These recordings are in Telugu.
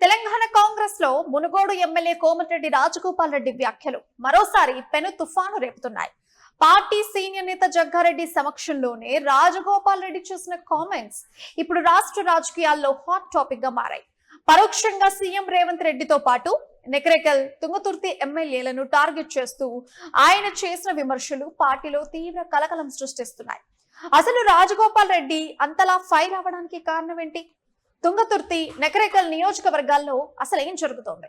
తెలంగాణ కాంగ్రెస్ లో మునుగోడు ఎమ్మెల్యే కోమటిరెడ్డి రాజగోపాల్ రెడ్డి వ్యాఖ్యలు మరోసారి పెను తుఫాను రేపుతున్నాయి. పార్టీ సీనియర్ నేత జగ్గారెడ్డి సమక్షంలోనే రాజగోపాల్ రెడ్డి చేసిన కామెంట్స్ ఇప్పుడు రాష్ట్ర రాజకీయాల్లో హాట్ టాపిక్ గా మారాయి. పరోక్షంగా సీఎం రేవంత్ రెడ్డితో పాటు నెక్రెకల్, తుంగతుర్తి ఎమ్మెల్యేలను టార్గెట్ చేస్తూ ఆయన చేసిన విమర్శలు పార్టీలో తీవ్ర కలకలం సృష్టిస్తున్నాయి. అసలు రాజగోపాల్ రెడ్డి అంతలా ఫైర్ అవ్వడానికి కారణం ఏంటి? తుంగతుర్తి, నెక్రెకల్ నియోజకవర్గాల్లో అసలు ఏం జరుగుతోంది?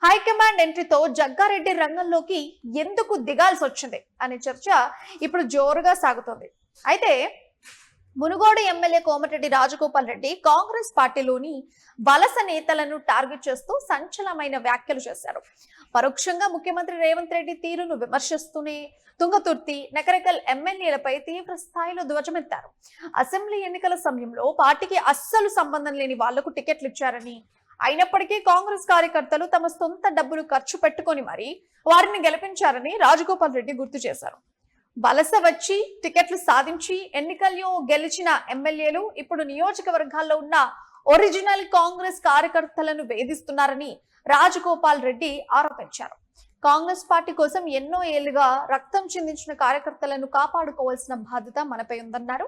హైకమాండ్ ఎంట్రీతో జగ్గారెడ్డి రంగంలోకి ఎందుకు దిగాల్సి వచ్చింది అనే చర్చ ఇప్పుడు జోరుగా సాగుతోంది. అయితే మునుగోడు ఎమ్మెల్యే కోమటిరెడ్డి రాజగోపాల్ రెడ్డి కాంగ్రెస్ పార్టీలోని వలస నేతలను టార్గెట్ చేస్తూ సంచలనమైన వ్యాఖ్యలు చేశారు. పరోక్షంగా ముఖ్యమంత్రి రేవంత్ రెడ్డి తీరును విమర్శిస్తూనే తుంగతుర్తి, నెక్రెకల్ ఎమ్మెల్యేలపై తీవ్ర స్థాయిలో ధ్వజమెత్తారు. అసెంబ్లీ ఎన్నికల సమయంలో పార్టీకి అస్సలు సంబంధం లేని వాళ్లకు టికెట్లు ఇచ్చారని, అయినప్పటికీ కాంగ్రెస్ కార్యకర్తలు తమ సొంత డబ్బులు ఖర్చు పెట్టుకొని మరీ వారిని గెలిపించారని రాజగోపాల్ రెడ్డి గుర్తు చేశారు. వలస వచ్చి టికెట్లు సాధించి ఎన్నికల్లో గెలిచిన ఎమ్మెల్యేలు ఇప్పుడు నియోజకవర్గాల్లో ఉన్న ఒరిజినల్ కాంగ్రెస్ కార్యకర్తలను వేధిస్తున్నారని రాజగోపాల్ రెడ్డి ఆరోపించారు. కాంగ్రెస్ పార్టీ కోసం ఎన్నో ఏళ్లుగా రక్తం చిందించిన కార్యకర్తలను కాపాడుకోవాల్సిన బాధ్యత మనపై ఉందన్నారు.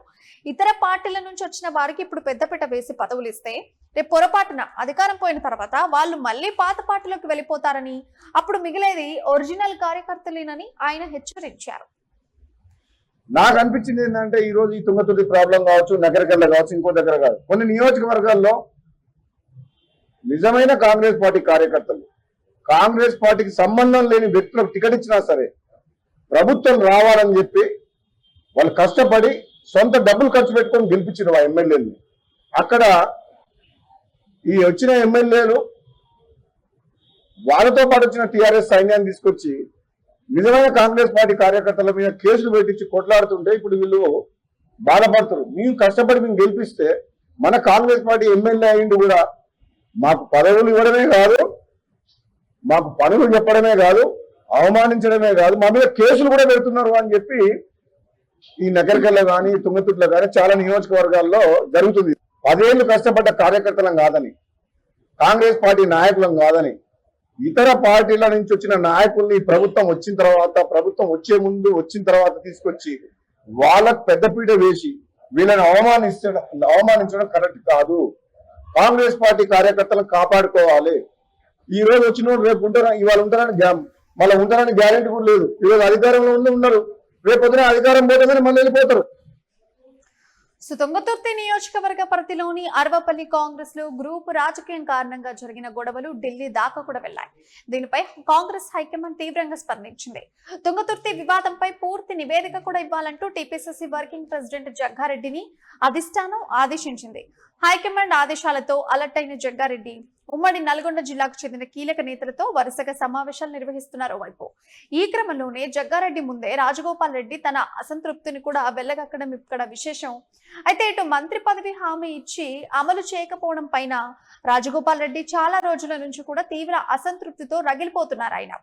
ఇతర పార్టీల నుంచి వచ్చిన వారికి ఇప్పుడు పెద్దపీట వేసి పదవులు ఇస్తే రేపు పొరపాటున అధికారం పోయిన తర్వాత వాళ్ళు మళ్ళీ పాత పార్టీలోకి వెళ్ళిపోతారని, అప్పుడు మిగిలేది ఒరిజినల్ కార్యకర్తలేనని ఆయన హెచ్చరించారు. నాకు అనిపించింది ఏంటంటే ఈ రోజు ఈ తుంగతుర్తి ప్రాబ్లం కావచ్చు, నగరకల్ల కావచ్చు, ఇంకో దగ్గర కాదు, కొన్ని నియోజకవర్గాల్లో నిజమైన కాంగ్రెస్ పార్టీ కార్యకర్తలు, కాంగ్రెస్ పార్టీకి సంబంధం లేని వ్యక్తులకు టికెట్ ఇచ్చినా సరే ప్రభుత్వం రావాలని చెప్పి వాళ్ళు కష్టపడి సొంత డబ్బులు ఖర్చు పెట్టుకొని గెలిపించిన ఆ ఎమ్మెల్యేని. అక్కడ ఈ వచ్చిన ఎమ్మెల్యేలు వాళ్ళతో పాటు వచ్చిన టీఆర్ఎస్ సైన్యాన్ని తీసుకొచ్చి నిజమైన కాంగ్రెస్ పార్టీ కార్యకర్తల మీద కేసులు పెట్టించి కొట్లాడుతుంటే ఇప్పుడు వీళ్ళు బాధపడుతారు. మేము కష్టపడి మేము గెలిపిస్తే మన కాంగ్రెస్ పార్టీ ఎమ్మెల్యే అయింది కూడా మాకు పదవులు ఇవ్వడమే కాదు, మాకు పనులు చెప్పడమే కాదు, అవమానించడమే కాదు, మా మీద కేసులు కూడా పెడుతున్నారు అని చెప్పి ఈ నగరికల్లో కానీ తుంగతుర్తిలో కానీ చాలా నియోజకవర్గాల్లో జరుగుతుంది. 10 ఏళ్ళు కష్టపడ్డ కార్యకర్తలం కాదని, కాంగ్రెస్ పార్టీ నాయకులం కాదని, ఇతర పార్టీల నుంచి వచ్చిన నాయకుల్ని ప్రభుత్వం వచ్చిన తర్వాత, ప్రభుత్వం వచ్చే ముందు వచ్చిన తర్వాత తీసుకొచ్చి వాళ్ళకు పెద్దపీట వేసి వీళ్ళని అవమానించడం కరెక్ట్ కాదు. కాంగ్రెస్ పార్టీ కార్యకర్తలను కాపాడుకోవాలి. ఈ రోజు వచ్చిన రేపు ఉంటారా, ఇవాళ ఉంటారని మళ్ళీ ఉంటారని గ్యారెంటీ కూడా లేదు. ఈరోజు అధికారంలో ఉన్నారు, రేపు పొద్దున అధికారం పోతుందని మళ్ళీ వెళ్ళిపోతారు. తుంగతుర్తి నియోజకవర్గ పరిధిలోని అర్వపల్లి కాంగ్రెస్ లో గ్రూపు రాజకీయం కారణంగా జరిగిన గొడవలు ఢిల్లీ దాకా కూడా వెళ్లాయి. దీనిపై కాంగ్రెస్ హైకమాండ్ తీవ్రంగా స్పందించింది. తుంగతుర్తి వివాదంపై పూర్తి నివేదిక కూడా ఇవ్వాలంటూ టీపీసీసీ వర్కింగ్ ప్రెసిడెంట్ జగ్గారెడ్డిని అధిష్టానం ఆదేశించింది. హైకమాండ్ ఆదేశాలతో అలర్ట్ అయిన జగ్గారెడ్డి ఉమ్మడి నల్గొండ జిల్లాకు చెందిన కీలక నేతలతో వరుసగా సమావేశాలు నిర్వహిస్తున్నారు. వైపు ఈ క్రమంలోనే జగ్గారెడ్డి ముందే రాజగోపాల్ రెడ్డి తన అసంతృప్తిని కూడా వెళ్ళగక్కడం ఇక్కడ విశేషం. అయితే ఇటు మంత్రి పదవి హామీ ఇచ్చి అమలు చేయకపోవడం పైన రాజగోపాల్ రెడ్డి చాలా రోజుల నుంచి కూడా తీవ్ర అసంతృప్తితో రగిలిపోతున్నారు. ఆయన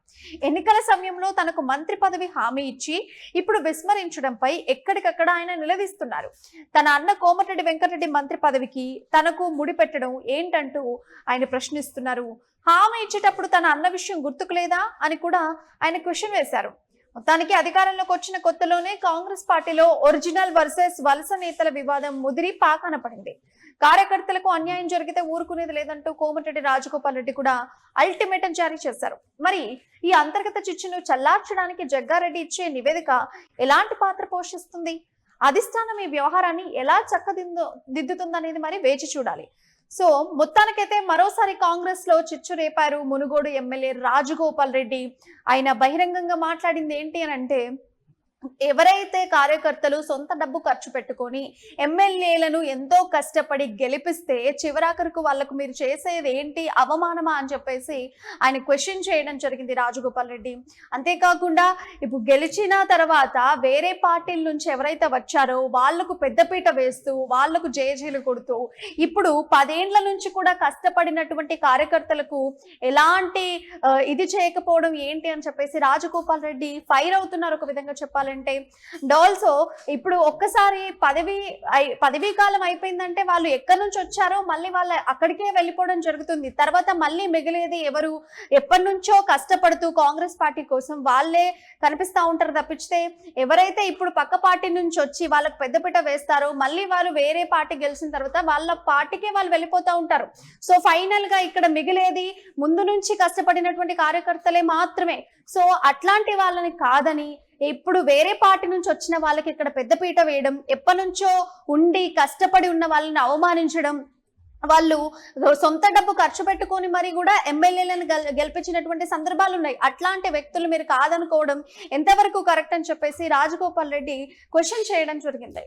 ఎన్నికల సమయంలో తనకు మంత్రి పదవి హామీ ఇచ్చి ఇప్పుడు విస్మరించడంపై ఎక్కడికక్కడ ఆయన నిలదీస్తున్నారు. తన అన్న కోమటిరెడ్డి వెంకటరెడ్డి మంత్రి పదవికి తనకు ముడిపెట్టడం ఏంటంటూ ఆయన ప్రశ్నిస్తున్నారు. హామీ ఇచ్చేటప్పుడు తన అన్న విషయం గుర్తుకు లేదా అని కూడా ఆయన క్వశ్చన్ వేశారు. మొత్తానికి అధికారంలోకి వచ్చిన కొత్తలోనే కాంగ్రెస్ పార్టీలో ఒరిజినల్ వర్సెస్ వలస నేతల వివాదం ముదిరి పాకాన పడింది. కార్యకర్తలకు అన్యాయం జరిగితే ఊరుకునేది లేదంటూ కోమటిరెడ్డి రాజగోపాల్ రెడ్డి కూడా అల్టిమేటం జారీ చేశారు. మరి ఈ అంతర్గత చిచ్చును చల్లార్చడానికి జగ్గారెడ్డి ఇచ్చే నివేదిక ఎలాంటి పాత్ర పోషిస్తుంది? అధిష్టానం ఈ వ్యవహారాన్ని ఎలా చక్కదిద్దుతుందనేది మరి వేచి చూడాలి. సో మొత్తానికైతే మరోసారి కాంగ్రెస్ లో చిచ్చు రేపారు మునుగోడు ఎమ్మెల్యే రాజగోపాల్ రెడ్డి. ఆయన బహిరంగంగా మాట్లాడింది ఏంటి అని అంటే, ఎవరైతే కార్యకర్తలు సొంత డబ్బు ఖర్చు పెట్టుకొని ఎమ్మెల్యేలను ఎంతో కష్టపడి గెలిపిస్తే చివరాఖరుకు వాళ్లకు మీరు చేసేది ఏంటి, అవమానమా అని చెప్పేసి ఆయన క్వశ్చన్ చేయడం జరిగింది రాజగోపాల్ రెడ్డి. అంతేకాకుండా ఇప్పుడు గెలిచిన తర్వాత వేరే పార్టీల నుంచి ఎవరైతే వచ్చారో వాళ్లకు పెద్దపీట వేస్తూ వాళ్లకు జేజేలు కొడుతూ ఇప్పుడు 10 ఏళ్ల నుంచి కూడా కష్టపడినటువంటి కార్యకర్తలకు ఎలాంటి ఇది చేయకపోవడం ఏంటి అని చెప్పేసి రాజగోపాల్ రెడ్డి ఫైర్ అవుతున్నారు ఒక విధంగా చెప్పాలంటే. కావాలంటే అండ్ ఆల్సో ఇప్పుడు ఒక్కసారి పదవీ కాలం అయిపోయిందంటే వాళ్ళు ఎక్కడి నుంచి వచ్చారో మళ్ళీ వాళ్ళ అక్కడికే వెళ్ళిపోవడం జరుగుతుంది. తర్వాత మళ్ళీ మిగిలేది ఎవరు? ఎప్పటి నుంచో కష్టపడుతూ కాంగ్రెస్ పార్టీ కోసం వాళ్ళే కనిపిస్తా ఉంటారు తప్పించితే ఎవరైతే ఇప్పుడు పక్క పార్టీ నుంచి వచ్చి వాళ్ళకి పెద్దపీట వేస్తారో మళ్ళీ వాళ్ళు వేరే పార్టీ గెలిచిన తర్వాత వాళ్ళ పార్టీకే వాళ్ళు వెళ్ళిపోతా ఉంటారు. సో ఫైనల్ గా ఇక్కడ మిగిలేది ముందు నుంచి కష్టపడినటువంటి కార్యకర్తలే మాత్రమే. సో అట్లాంటి వాళ్ళని కాదని ఇప్పుడు వేరే పార్టీ నుంచి వచ్చిన వాళ్ళకి ఇక్కడ పెద్దపీట వేయడం, ఎప్పటి నుంచో ఉండి కష్టపడి ఉన్న వాళ్ళని అవమానించడం, వాళ్ళు సొంత డబ్బు ఖర్చు పెట్టుకొని మరి కూడా ఎమ్మెల్యేలను గెలిపించినటువంటి సందర్భాలు ఉన్నాయి. అట్లాంటి వ్యక్తులు మీరు కాదనుకోవడం ఎంతవరకు కరెక్ట్ అని చెప్పేసి రాజగోపాల్ రెడ్డి క్వశ్చన్ చేయడం జరిగింది.